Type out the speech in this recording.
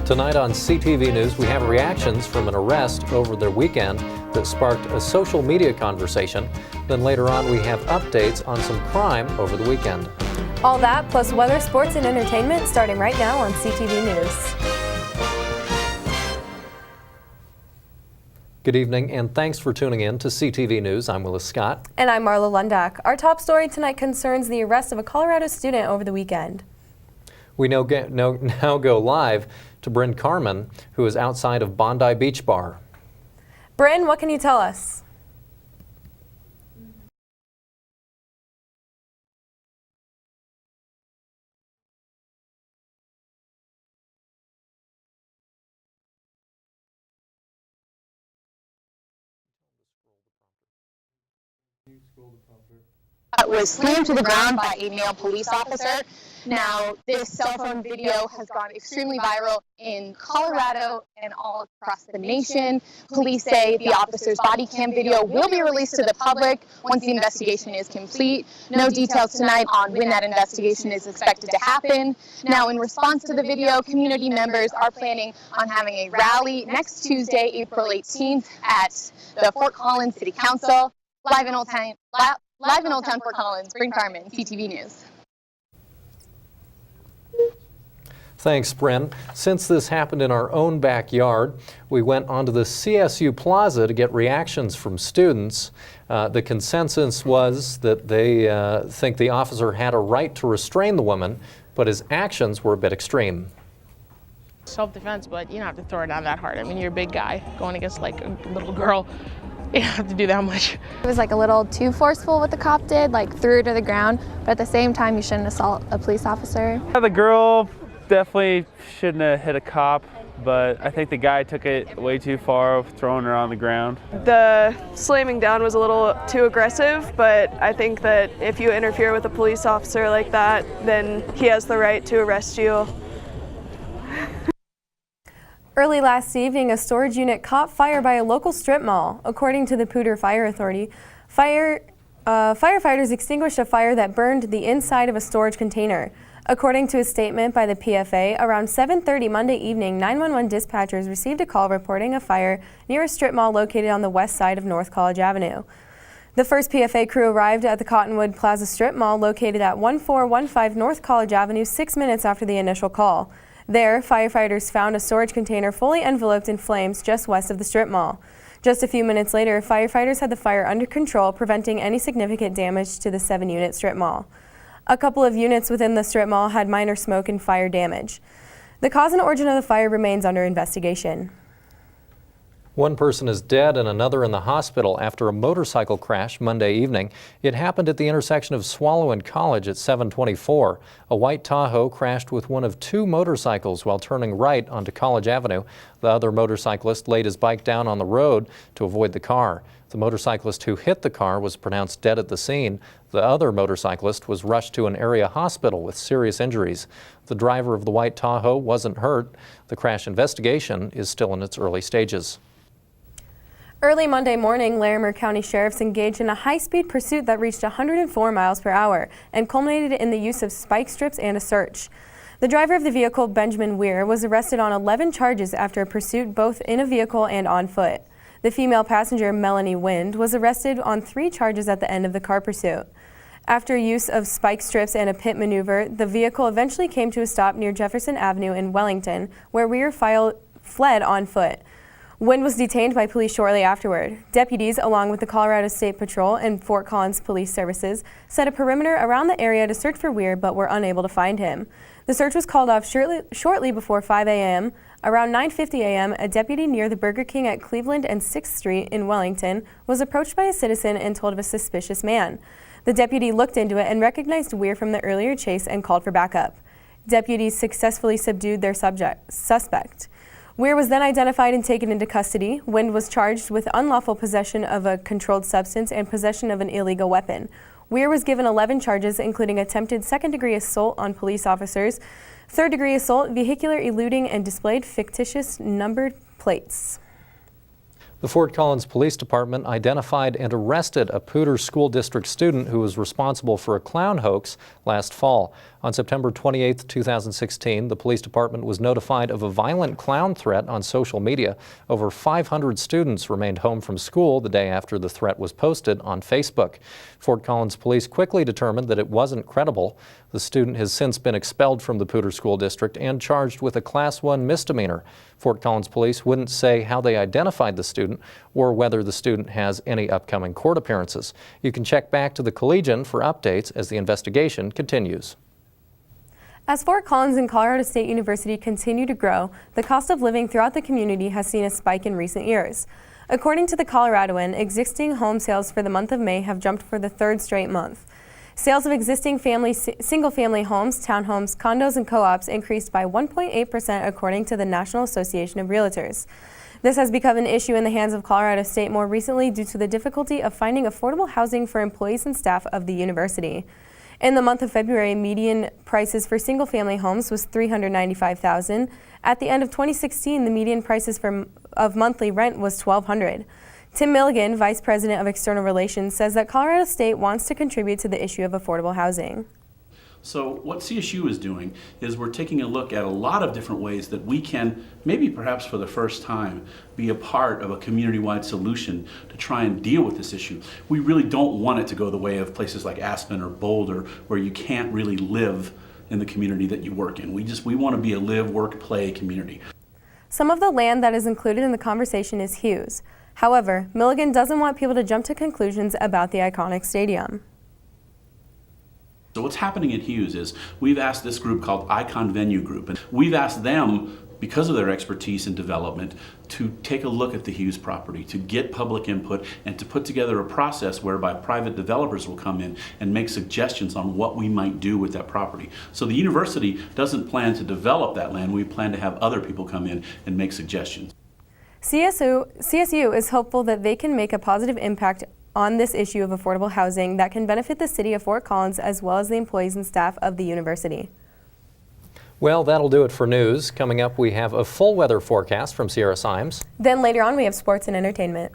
Tonight on CTV News, we have reactions from an arrest over the weekend that sparked a social media conversation. Then later on, we have updates on some crime over the weekend. All that plus weather, sports, and entertainment starting right now on CTV News. Good evening and thanks for tuning in to CTV News. I'm Willis Scott. And I'm Marla Lundak. Our top story tonight concerns the arrest of a Colorado student over the weekend. We now go live to Bryn Carmen, who is outside of Bondi Beach Bar. Bryn, what can you tell us? Was slammed to the ground by a male police officer. Now, this cell phone video has gone extremely viral in Colorado and all across the nation. Police say the officer's body cam video will be released to the public once the investigation is complete. No details tonight on when that investigation is expected to happen. Now, in response to the video, community members are planning on having a rally next Tuesday, April 18th at the Fort Collins City Council. Live in Old Town Fort Collins, Bryn Carmen, CTV News. Thanks, Bryn. Since this happened in our own backyard, we went onto the CSU Plaza to get reactions from students. The consensus was that they think the officer had a right to restrain the woman, but his actions were a bit extreme. Self-defense, but you don't have to throw it down that hard. I mean, you're a big guy going against like a little girl. You don't have to do that much. It was like a little too forceful what the cop did, like threw her to the ground, but at the same time you shouldn't assault a police officer. The girl definitely shouldn't have hit a cop, but I think the guy took it way too far, throwing her on the ground. The slamming down was a little too aggressive, but I think that if you interfere with a police officer like that, then he has the right to arrest you. Early last evening, a storage unit caught fire by a local strip mall. According to the Poudre Fire Authority, firefighters extinguished a fire that burned the inside of a storage container. According to a statement by the PFA, around 7:30 Monday evening, 911 dispatchers received a call reporting a fire near a strip mall located on the west side of North College Avenue. The first PFA crew arrived at the Cottonwood Plaza strip mall located at 1415 North College Avenue 6 minutes after the initial call. There, firefighters found a storage container fully enveloped in flames just west of the strip mall. Just a few minutes later, firefighters had the fire under control, preventing any significant damage to the 7-unit strip mall. A couple of units within the strip mall had minor smoke and fire damage. The cause and origin of the fire remains under investigation. One person is dead and another in the hospital after a motorcycle crash Monday evening. It happened at the intersection of Swallow and College at 7:24. A white Tahoe crashed with one of two motorcycles while turning right onto College Avenue. The other motorcyclist laid his bike down on the road to avoid the car. The motorcyclist who hit the car was pronounced dead at the scene. The other motorcyclist was rushed to an area hospital with serious injuries. The driver of the white Tahoe wasn't hurt. The crash investigation is still in its early stages. Early Monday morning, Larimer County sheriffs engaged in a high-speed pursuit that reached 104 miles per hour and culminated in the use of spike strips and a search. The driver of the vehicle, Benjamin Weir, was arrested on 11 charges after a pursuit both in a vehicle and on foot. The female passenger, Melanie Wind, was arrested on 3 charges at the end of the car pursuit. After use of spike strips and a pit maneuver, the vehicle eventually came to a stop near Jefferson Avenue in Wellington, where Weir fled on foot. Wind was detained by police shortly afterward. Deputies, along with the Colorado State Patrol and Fort Collins Police Services, set a perimeter around the area to search for Weir, but were unable to find him. The search was called off shortly before 5 a.m. Around 9:50 a.m., a deputy near the Burger King at Cleveland and 6th Street in Wellington was approached by a citizen and told of a suspicious man. The deputy looked into it and recognized Weir from the earlier chase and called for backup. Deputies successfully subdued their suspect. Weir was then identified and taken into custody. Wind was charged with unlawful possession of a controlled substance and possession of an illegal weapon. Weir was given 11 charges, including attempted second-degree assault on police officers, third-degree assault, vehicular eluding, and displayed fictitious numbered plates. The Fort Collins Police Department identified and arrested a Poudre School District student who was responsible for a clown hoax last fall. On September 28, 2016, the police department was notified of a violent clown threat on social media. Over 500 students remained home from school the day after the threat was posted on Facebook. Fort Collins police quickly determined that it wasn't credible. The student has since been expelled from the Poudre School District and charged with a Class 1 misdemeanor. Fort Collins police wouldn't say how they identified the student or whether the student has any upcoming court appearances. You can check back to the Collegian for updates as the investigation continues. As Fort Collins and Colorado State University continue to grow, the cost of living throughout the community has seen a spike in recent years. According to the Coloradoan, existing home sales for the month of May have jumped for the third straight month. Sales of existing single-family homes, townhomes, condos, and co-ops increased by 1.8% according to the National Association of Realtors. This has become an issue in the hands of Colorado State more recently due to the difficulty of finding affordable housing for employees and staff of the university. In the month of February, median prices for single-family homes was $395,000. At the end of 2016, the median prices of monthly rent was $1,200. Tim Milligan, Vice President of External Relations, says that Colorado State wants to contribute to the issue of affordable housing. So what CSU is doing is we're taking a look at a lot of different ways that we can, maybe perhaps for the first time, be a part of a community-wide solution to try and deal with this issue. We really don't want it to go the way of places like Aspen or Boulder, where you can't really live in the community that you work in. We want to be a live, work, play community. Some of the land that is included in the conversation is Hughes. However, Milligan doesn't want people to jump to conclusions about the iconic stadium. So what's happening at Hughes is we've asked this group called Icon Venue Group, and we've asked them, because of their expertise in development, to take a look at the Hughes property, to get public input, and to put together a process whereby private developers will come in and make suggestions on what we might do with that property. So the university doesn't plan to develop that land. We plan to have other people come in and make suggestions. CSU is hopeful that they can make a positive impact on this issue of affordable housing that can benefit the city of Fort Collins as well as the employees and staff of the university. Well, that'll do it for news. Coming up, we have a full weather forecast from Sierra Symes. Then later on, we have sports and entertainment.